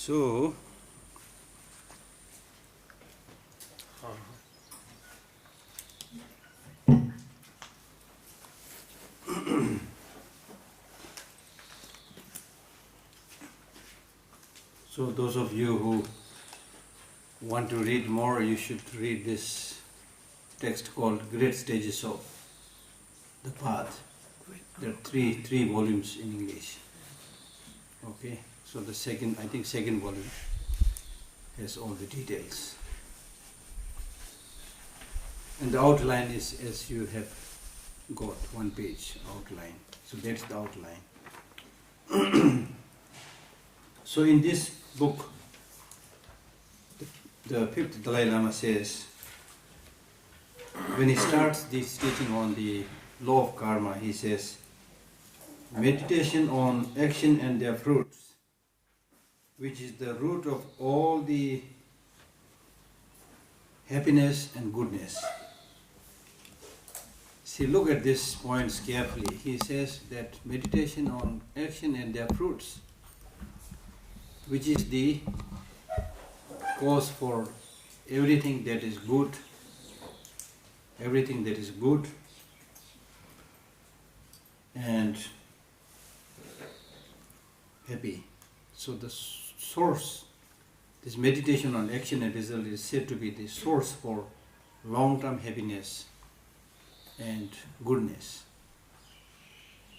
So, those of you who want to read more, you should read this text called Great Stages of the Path. There are three volumes in English. Okay, so the second volume has all the details. And the outline is as you have got, one page outline. So that's the outline. So in this book, the fifth Dalai Lama says, when he starts this teaching on the law of karma, he says, meditation on action and their fruits, which is the root of all the happiness and goodness. See, look at these points carefully. He says that meditation on action and their fruits, which is the cause for everything that is good, and happy. So the source, this meditation on action and result, is said to be the source for long-term happiness and goodness.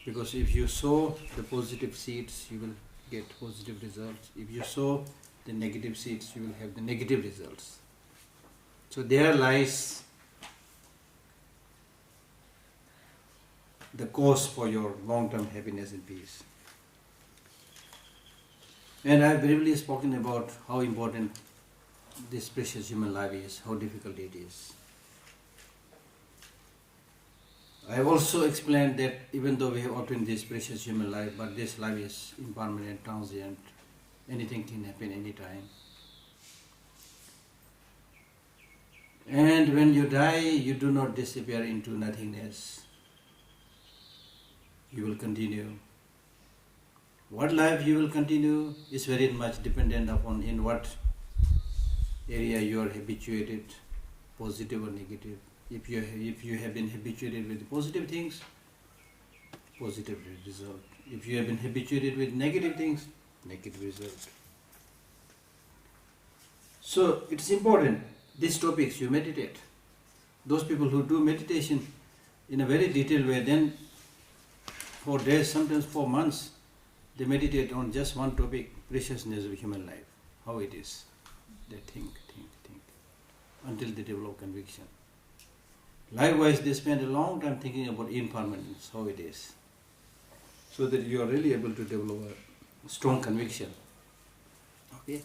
Because if you sow the positive seeds, you will get positive results. If you sow the negative seeds, you will have the negative results. So there lies the cause for your long-term happiness and peace. And I have briefly spoken about how important this precious human life is, how difficult it is. I have also explained that even though we have obtained this precious human life, but this life is impermanent, transient, anything can happen anytime. And when you die, you do not disappear into nothingness. You will continue. What life you will continue is very much dependent upon in what area you are habituated, positive or negative. If you have been habituated with positive things, positive result. If you have been habituated with negative things, negative result. So it's important, these topics you meditate. Those people who do meditation in a very detailed way, then for days, sometimes for months, they meditate on just one topic, preciousness of human life, how it is. They think, until they develop conviction. Likewise, they spend a long time thinking about impermanence, how it is, so that you are really able to develop a strong conviction. Okay?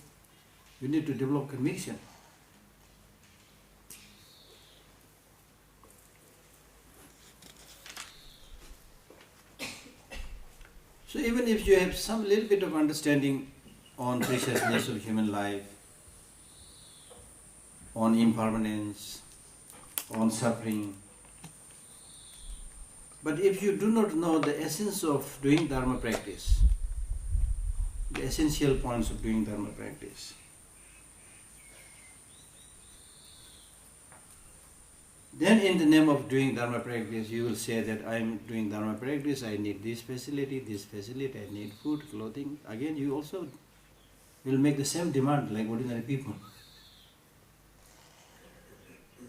You need to develop conviction. So even if you have some little bit of understanding on preciousness of human life, on impermanence, on suffering, but if you do not know the essence of doing Dharma practice, the essential points of doing Dharma practice, then in the name of doing Dharma practice, you will say that I am doing Dharma practice, I need this facility, I need food, clothing. Again, you also will make the same demand like ordinary people.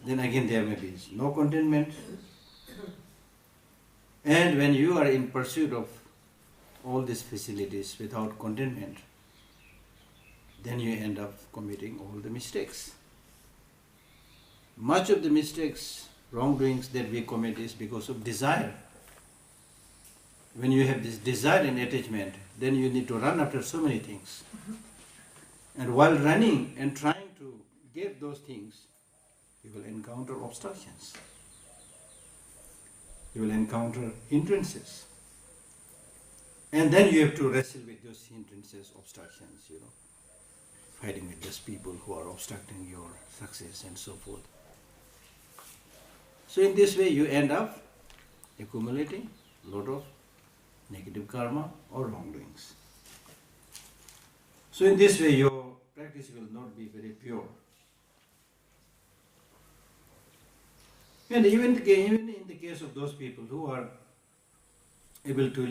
Then again there may be no contentment. And when you are in pursuit of all these facilities without contentment, then you end up committing all the mistakes. Much of the mistakes, wrongdoings that we commit is because of desire. When you have this desire and attachment, then you need to run after so many things. And while running and trying to get those things, you will encounter obstructions. You will encounter hindrances. And then you have to wrestle with those hindrances, obstructions, fighting with those people who are obstructing your success and so forth. So in this way you end up accumulating a lot of negative karma or wrongdoings. So So in this way your practice will not be very pure. And even in the case of those people who are able to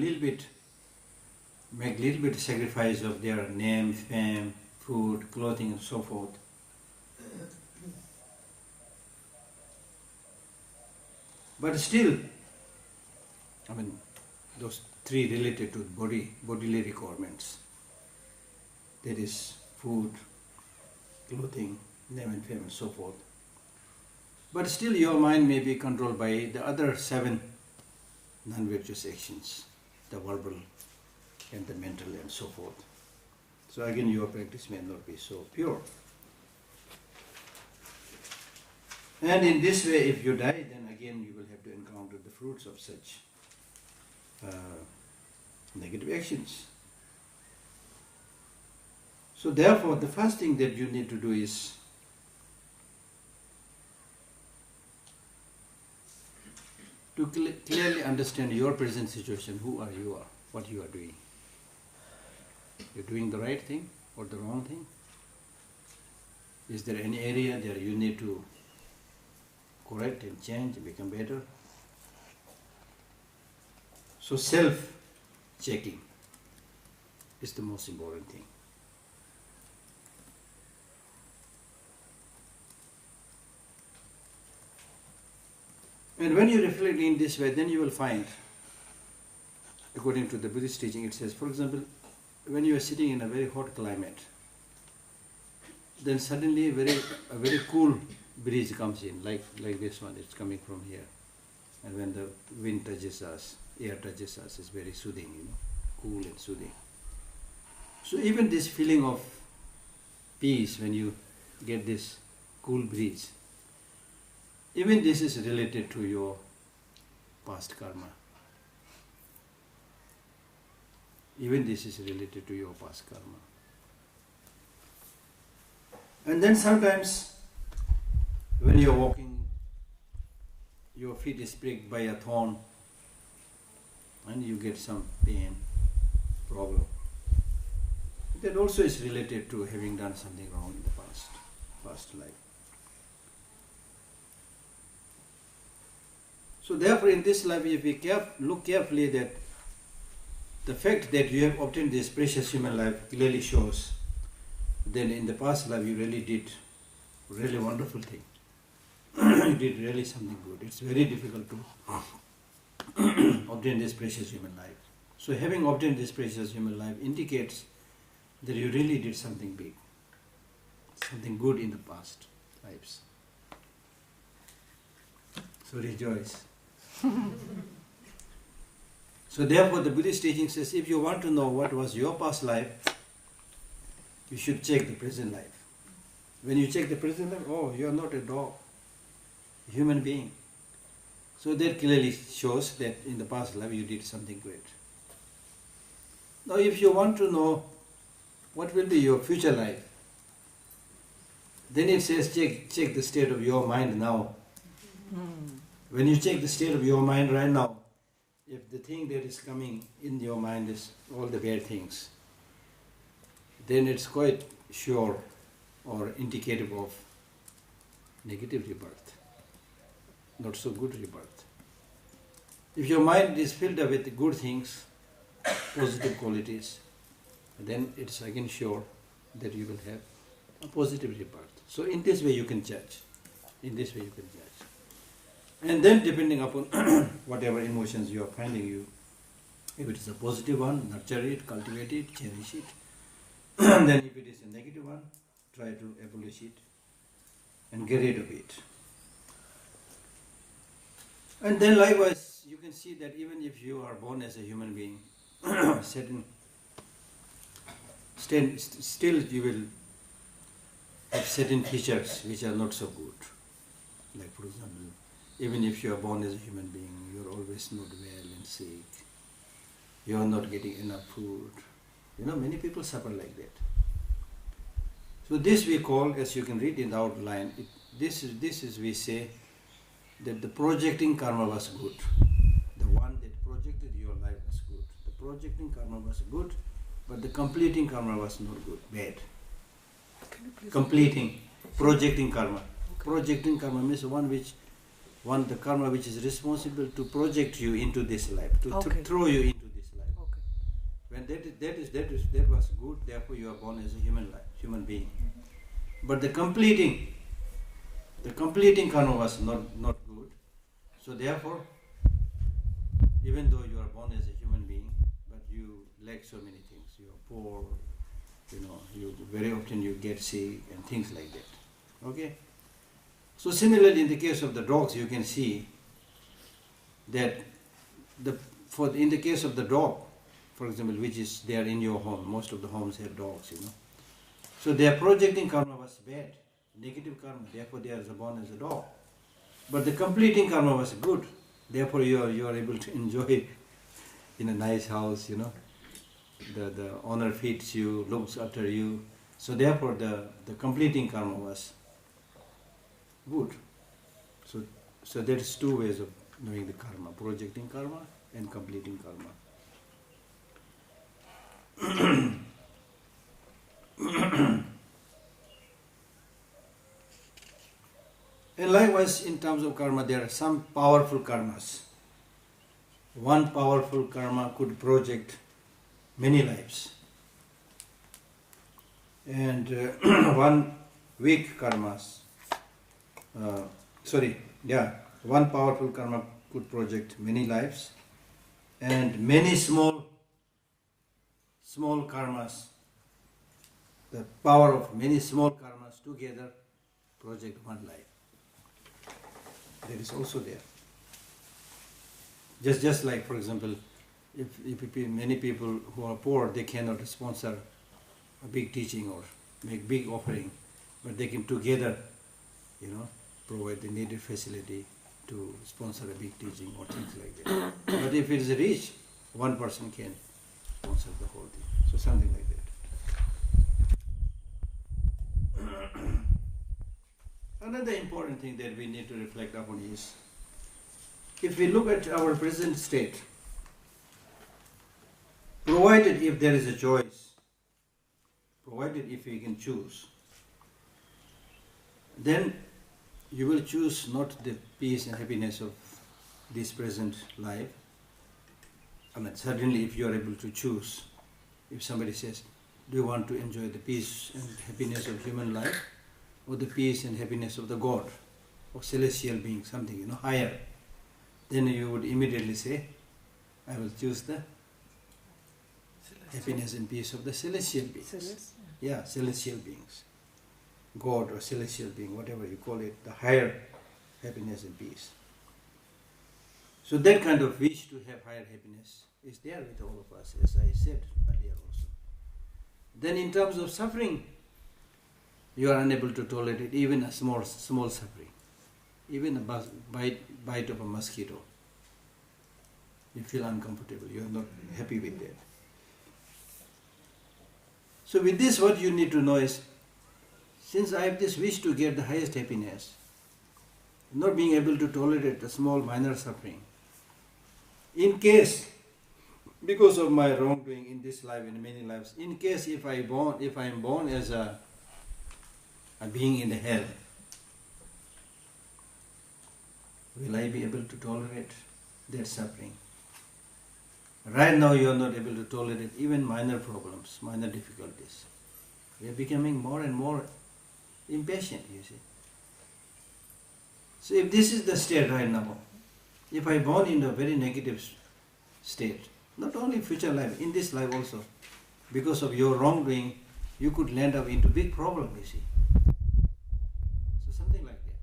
make a little bit sacrifice of their name, fame, food, clothing and so forth, but still, those three related to bodily requirements, that is food, clothing, name and fame and so forth. But still your mind may be controlled by the other 7 non-virtuous actions, the verbal and the mental and so forth. So again your practice may not be so pure. And in this way if you die, then again you will have to encounter the fruits of such negative actions. So therefore the first thing that you need to do is to clearly understand your present situation, who are you, what you are doing. You're doing the right thing or the wrong thing? Is there any area that you need to correct and change and become better? So self-checking is the most important thing. And when you reflect in this way, then you will find, according to the Buddhist teaching, it says, for example, when you are sitting in a very hot climate, then suddenly a very cool breeze comes in, like this one, it's coming from here. And when the wind touches us, air touches us, it's very soothing, cool and soothing. So even this feeling of peace when you get this cool breeze, even this is related to your past karma. Even this is related to your past karma. And then sometimes when you're walking, your feet is pricked by a thorn and you get some pain, problem. That also is related to having done something wrong in the past life. So therefore in this life, if we look carefully, that the fact that you have obtained this precious human life clearly shows then in the past life you really did really wonderful thing. You did really something good. It's very difficult to obtain this precious human life. So having obtained this precious human life indicates that you really did something big, something good in the past lives. So rejoice. So therefore the Buddhist teaching says, if you want to know what was your past life, you should check the present life. When you check the present life, oh, you are not a dog, a human being. So that clearly shows that in the past life you did something great. Now if you want to know what will be your future life, then it says check the state of your mind now. When you check the state of your mind right now, if the thing that is coming in your mind is all the bad things, then it's quite sure or indicative of negative rebirth, not so good rebirth. If your mind is filled up with good things, positive qualities, then it's again sure that you will have a positive rebirth. So in this way you can judge. In this way you can judge. And then depending upon whatever emotions you are finding, if it is a positive one, nurture it, cultivate it, cherish it. Then if it is a negative one, try to abolish it and get rid of it. And then likewise, you can see that even if you are born as a human being, still you will have certain features which are not so good. Like for example, even if you are born as a human being, you are always not well and sick. You are not getting enough food. Many people suffer like that. So this we call, as you can read in the outline, this is we say that the projecting karma was good. The one that projected your life was good. The projecting karma was good. but the completing karma was not good, bad. Can you please Completing, projecting karma. Okay. Projecting karma means the karma which is responsible to project you into this life, to throw you into this life. Okay. When that was good, therefore you are born as a human being. But the completing karma was not good. So therefore, even though you are born as a human being, but you lack so many things. You are poor, you very often you get sick and things like that. Okay? So similarly, in the case of the dogs, you can see that in the case of the dog, for example, which is there in your home, most of the homes have dogs, So their projecting karma was bad, negative karma, therefore they are born as a dog. But the completing karma was good, therefore you are able to enjoy in a nice house, The owner feeds you, looks after you. So therefore the completing karma was good. So there is two ways of knowing the karma, projecting karma and completing karma. And likewise, in terms of karma, there are some powerful karmas. One powerful karma could project many lives. And one weak karmas, one powerful karma could project many lives, and many small karmas, the power of many small karmas together project one life. That is also there. Just like, for example, if many people who are poor, they cannot sponsor a big teaching or make big offering, but they can together, provide the needed facility to sponsor a big teaching or things like that. But if it is rich, one person can sponsor the whole thing. So something like that. Another important thing that we need to reflect upon is, if we look at our present state, provided if there is a choice, provided if we can choose, then you will choose not the peace and happiness of this present life. Certainly if you are able to choose, if somebody says, do you want to enjoy the peace and happiness of human life, or the peace and happiness of the God, or celestial being, something, higher, then you would immediately say, I will choose the happiness and peace of the celestial beings. Celestial beings. God or celestial being, whatever you call it, the higher happiness and peace. So that kind of wish to have higher happiness is there with all of us, as I said earlier also. Then in terms of suffering, you are unable to tolerate even a small suffering. Even a bite of a mosquito. You feel uncomfortable, you are not happy with that. So with this, what you need to know is, since I have this wish to get the highest happiness, not being able to tolerate a small minor suffering, in case, because of my wrongdoing in this life and many lives, in case if I am born as a being in the hell, will I be able to tolerate that suffering? Right now you are not able to tolerate even minor problems, minor difficulties. We are becoming more and more impatient, you see. So if this is the state right now, if I born in a very negative state, not only future life, in this life also, because of your wrongdoing, you could land up into big problem, you see. So something like that.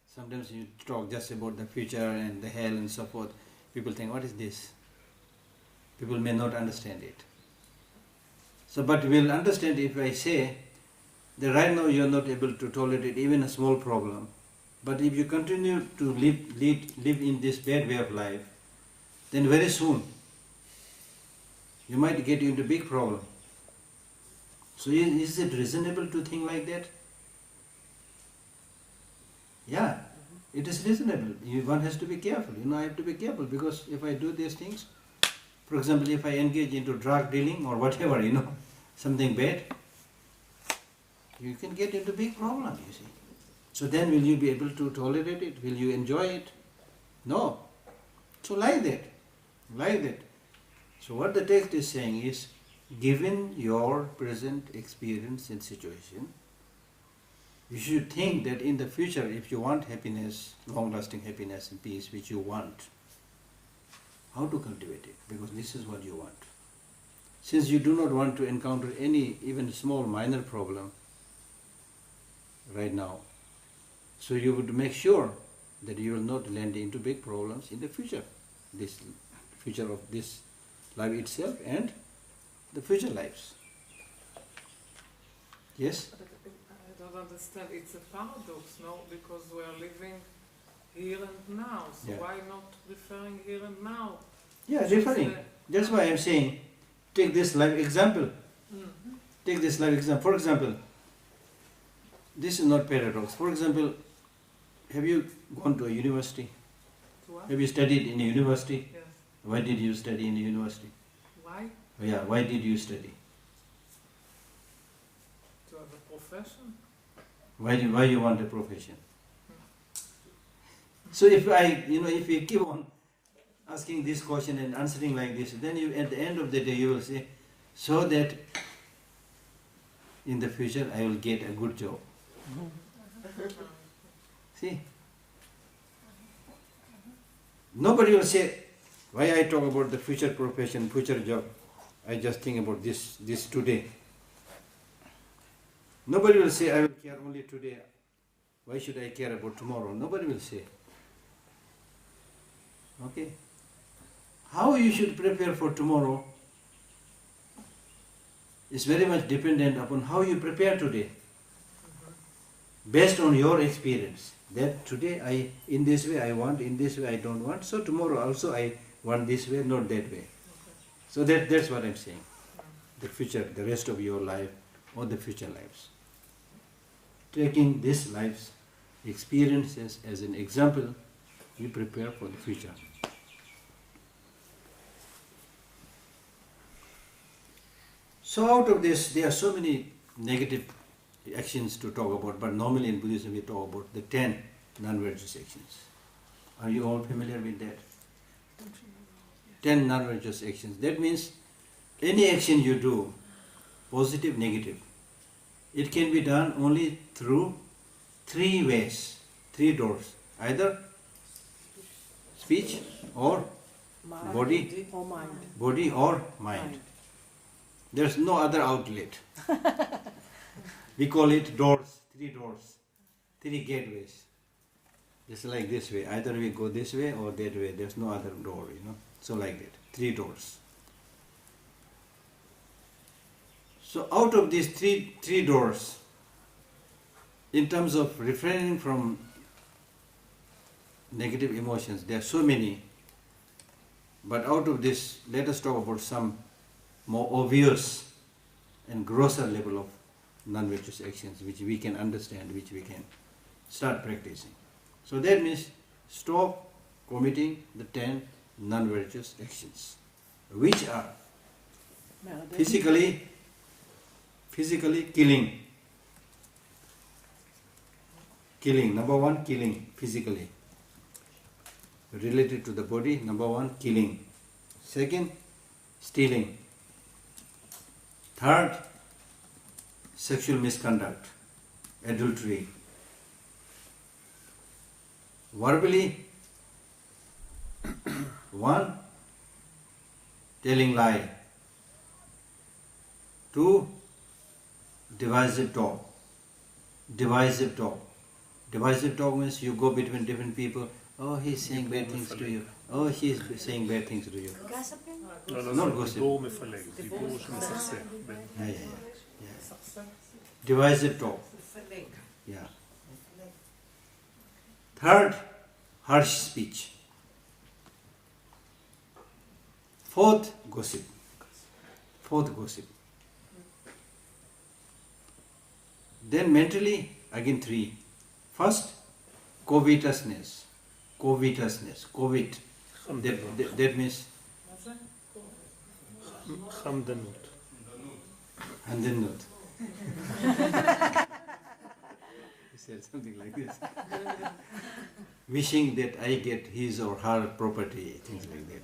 Sometimes you talk just about the future and the hell and so forth. People think, what is this? People may not understand it. So, but we'll understand if I say that right now you are not able to tolerate even a small problem. But if you continue to live in this bad way of life, then very soon you might get into big problem. So is it reasonable to think like that? Yeah, it is reasonable. One has to be careful. I have to be careful, because if I do these things, For example, if I engage into drug dealing or whatever, something bad, you can get into big problem, you see. So then will you be able to tolerate it? Will you enjoy it? No. So like that. So what the text is saying is, given your present experience and situation, you should think that in the future, if you want happiness, long-lasting happiness and peace, which you want, how to cultivate it? Because this is what you want. Since you do not want to encounter any, even small, minor problem right now, so you would make sure that you will not land into big problems in the future. This future of this life itself and the future lives. Yes? I don't understand. It's a paradox, no? Because we are living here and now. So why not referring here and now? Yeah, referring. That's why I'm saying, take this life example. Mm-hmm. Take this life example. For example, this is not paradox. For example, have you gone to a university? To what? Have you studied in a university? Yes. Why did you study in a university? Why? Yeah, why did you study? To have a profession? Why you want a profession? So if you keep on asking this question and answering like this, then you, at the end of the day, you will say, so that in the future I will get a good job. See? Nobody will say, why I talk about the future profession, future job. I just think about this today. Nobody will say, I will care only today. Why should I care about tomorrow? Nobody will say. Okay? How you should prepare for tomorrow is very much dependent upon how you prepare today. Based on your experience. That today in this way I want, in this way I don't want. So tomorrow also I want this way, not that way. So that's what I'm saying. The future, the rest of your life or the future lives. Taking this life's experiences as an example, you prepare for the future. So out of this, there are so many negative actions to talk about, but normally in Buddhism we talk about the 10 non-virtuous actions. Are you all familiar with that? 10 non-virtuous actions. That means any action you do, positive, negative, it can be done only through 3 ways, 3 doors. Either speech or body or mind. There's no other outlet. We call it doors, 3 gateways. Just like this way. Either we go this way or that way. There's no other door, So like that. 3 doors. So out of these three doors, in terms of refraining from negative emotions, there are so many. But out of this, let us talk about some more obvious and grosser level of non-virtuous actions which we can understand, which we can start practicing. So that means stop committing the 10 non-virtuous actions, which are physically killing. Number 1, killing physically. Related to the body, number 1, killing. Second, stealing. Third, sexual misconduct, adultery. Verbally, 1, telling lie. 2, divisive talk. Divisive talk means you go between different people. Oh, he's saying bad things to you. Oh, she's saying bad things to you. Gossiping? Not gossip. דיבור מפלג, דיבור שמסכסך. Yeah. Divisive talk. Yeah. Third, harsh speech. Fourth, gossip. Then mentally, again 3. First, covetousness. Covet. That means Hamdanut. Handinut. He said something like this. Wishing that I get his or her property, things like that,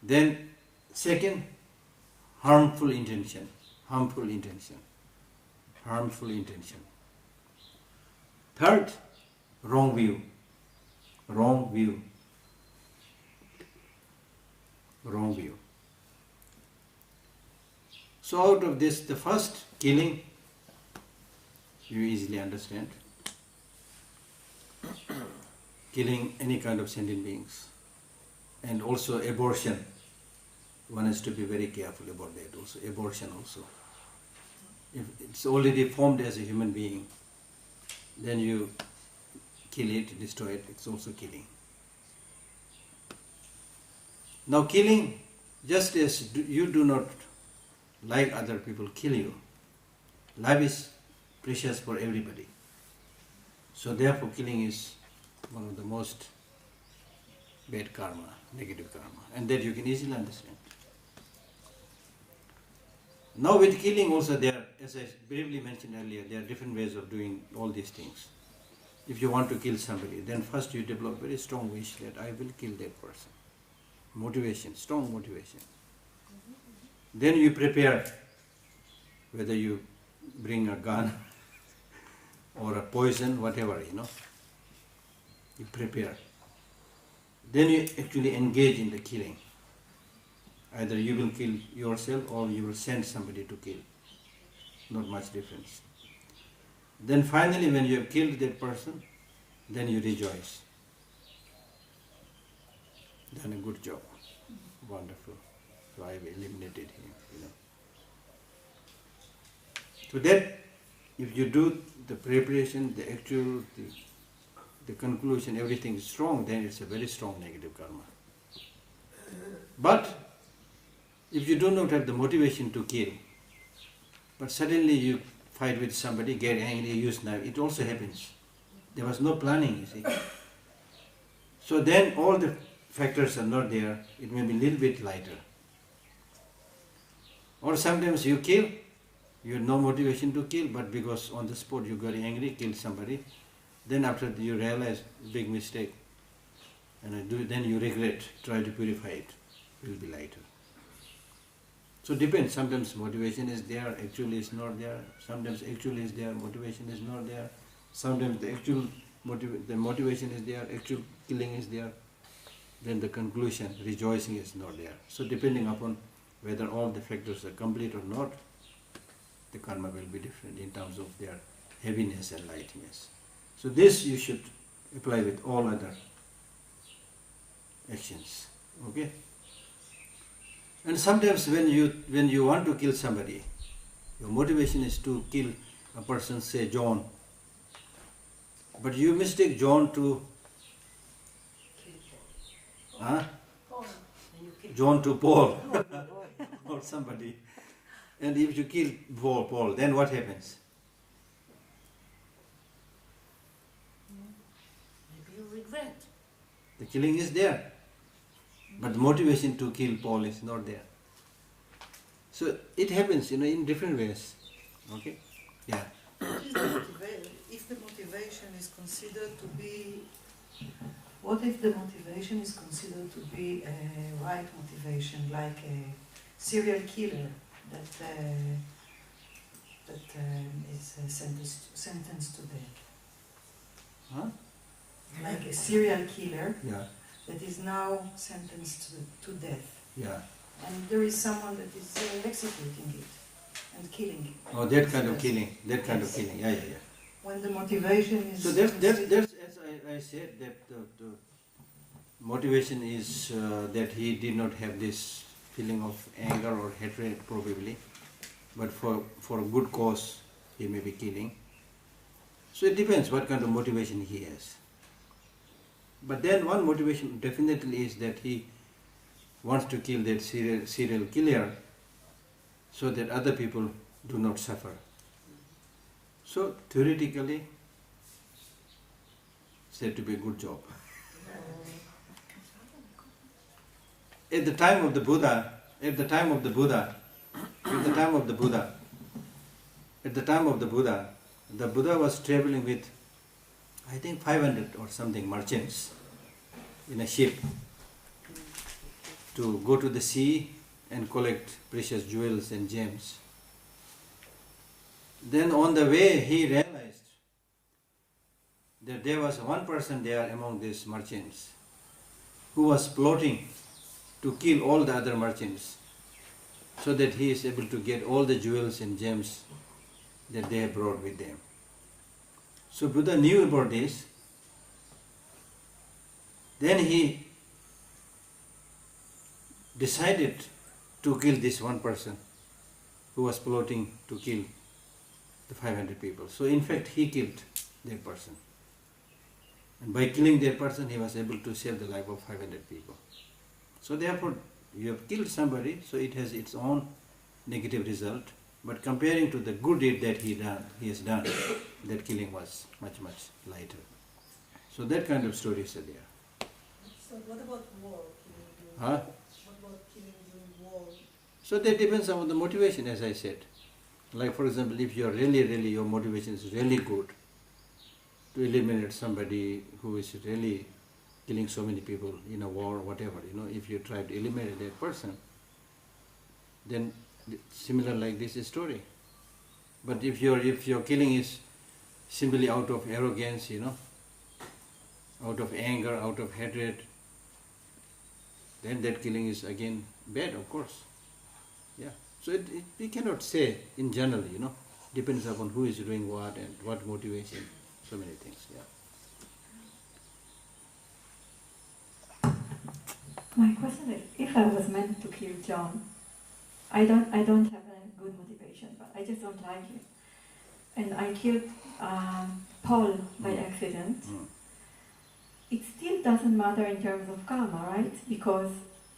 Then, second, harmful intention. Harmful intention. Harmful intention. Third, wrong view. Wrong view. Wrong view. So out of this, the first, killing, you easily understand. Killing any kind of sentient beings. And also abortion. One has to be very careful about that also. Abortion also. If it's already formed as a human being, then you kill it, destroy it, it's also killing. Now killing, just as you do not like other people kill you, life is precious for everybody. So therefore killing is one of the most bad karma, negative karma, and that you can easily understand. Now with killing also there, as I briefly mentioned earlier, there are different ways of doing all these things. If you want to kill somebody, then first you develop very strong wish that I will kill that person. Motivation, strong motivation. Then you prepare, whether you bring a gun or a poison, whatever, You prepare. Then you actually engage in the killing. Either you will kill yourself or you will send somebody to kill. Not much difference. Then finally when you have killed that person, then you rejoice. Done a good job. Wonderful. So I have eliminated him, So that, if you do the preparation, the actual, the conclusion, everything is strong, then it's a very strong negative karma. But if you do not have the motivation to kill, but suddenly you fight with somebody, get angry, use knife, it also happens. There was no planning, you see. So then all the factors are not there, it may be a little bit lighter. Or sometimes you kill, you have no motivation to kill, but because on the spot you got angry, killed somebody, then after you realize, big mistake, and then you regret, try to purify it, it will be lighter. So depends, sometimes motivation is there, actually is not there, sometimes actually is there, motivation is not there, sometimes the actual motivation is there, actual killing is there, then the conclusion, rejoicing is not there. So depending upon whether all the factors are complete or not, the karma will be different in terms of their heaviness and lightness. So this you should apply with all other actions. Okay? And sometimes when you want to kill somebody, your motivation is to kill a person, say John, but you mistake John to John to Paul or somebody. And if you kill Paul, then what happens? Maybe you regret. The killing is there, but the motivation to kill Paul is not there. So it happens, in different ways. Okay? Yeah. If the motivation is considered to be, what if the motivation is considered to be a right motivation, like a serial killer that is sentenced to death? Huh? Like a serial killer Yeah. that is now sentenced to death. Yeah. And there is someone that is executing it and killing it. Oh, that kind of killing. That kind of killing. Yeah. When the motivation is... So there's as I said, that the motivation is that he did not have this feeling of anger or hatred probably, but for a good cause he may be killing. So it depends what kind of motivation he has. But then one motivation definitely is that he wants to kill that serial killer so that other people do not suffer. So theoretically, said to be a good job. At the time of the Buddha, at the time of the Buddha, the Buddha was traveling with, I think, 500 or something merchants in a ship to go to the sea and collect precious jewels and gems. Then on the way he realized that there was one person there among these merchants who was plotting to kill all the other merchants so that he is able to get all the jewels and gems that they have brought with them. So Buddha knew about this. Then he decided to kill this one person who was plotting to kill the 500 people. So in fact he killed that person. And by killing that person he was able to save the life of 500 people. So therefore you have killed somebody, so it has its own negative result. But comparing to the good deed that he has done, that killing was much, much lighter. So that kind of stories are there. So what about war? Huh? What about killing during war? So that depends on the motivation, as I said. Like for example, if you are really, your motivation is really good to eliminate somebody who is really killing so many people in a war or whatever, if you try to eliminate that person, then similar like this story. But if your killing is simply out of arrogance, out of anger, out of hatred, then that killing is again bad, of course. Yeah. So we cannot say in general, depends upon who is doing what and what motivation, so many things. Yeah. My question is, if I was meant to kill John, I don't have a good motivation, but I just don't like him, and I killed Paul by accident. It still doesn't matter in terms of karma, right? Because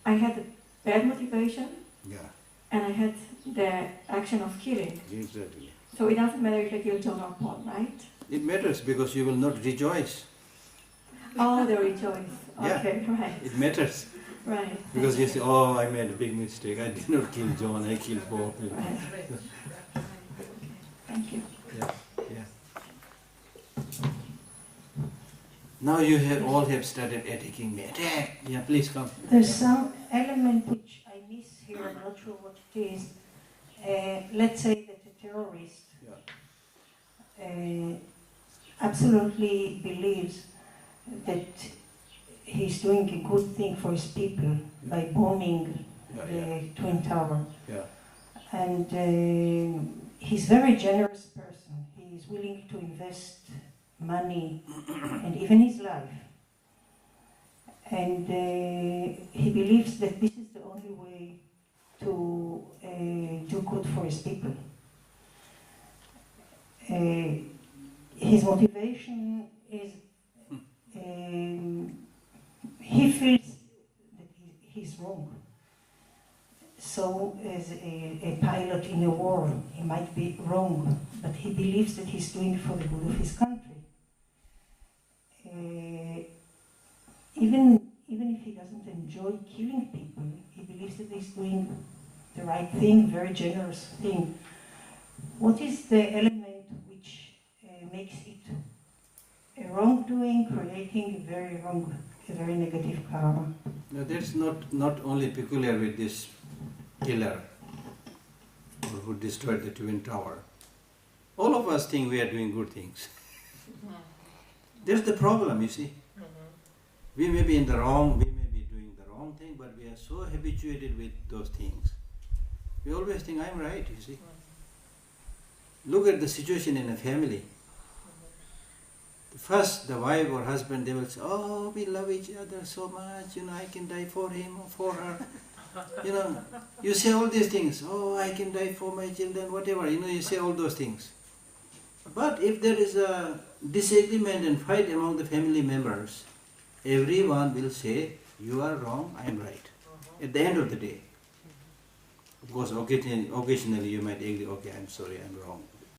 I had a bad motivation, and I had the action of killing. Exactly. So it doesn't matter if I kill John or Paul, right? It matters because you will not rejoice. Oh, the rejoice. Yeah. Okay, right. It matters. Right. Because you say, oh, I made a big mistake. I did not kill John, I killed Paul. Right. Thank you. Yeah. Now you all have started attacking me. Attack! Yeah, please come. There's some element which I miss here, I'm not sure what it is. Let's say that a terrorist absolutely believes that he's doing a good thing for his people by bombing the Twin Tower. Yeah. And he's a very generous person. He's willing to invest money and even his life. And he believes that this is the only way to do good for his people. His motivation is he feels that he's wrong. So as a pilot in a war, he might be wrong, but he believes that he's doing it for the good of his country. Even if he doesn't enjoy killing people, he believes that he's doing the right thing, very generous thing. What is the element which makes it a wrongdoing, creating a very negative karma? Now that's not only peculiar with this killer or who destroyed the Twin Tower. All of us think we are doing good things. That's the problem, you see. We may be in the wrong, we may be doing the wrong thing, but we are so habituated with those things. We always think, I'm right, you see. Look at the situation in a family. First, the wife or husband, they will say, oh, we love each other so much, I can die for him or for her. You say all these things, oh, I can die for my children, whatever, you say all those things. But if there is a disagreement and fight among the family members, everyone will say, you are wrong, I am right. At the end of the day. Of course, occasionally you might agree, okay, I'm sorry, I'm wrong.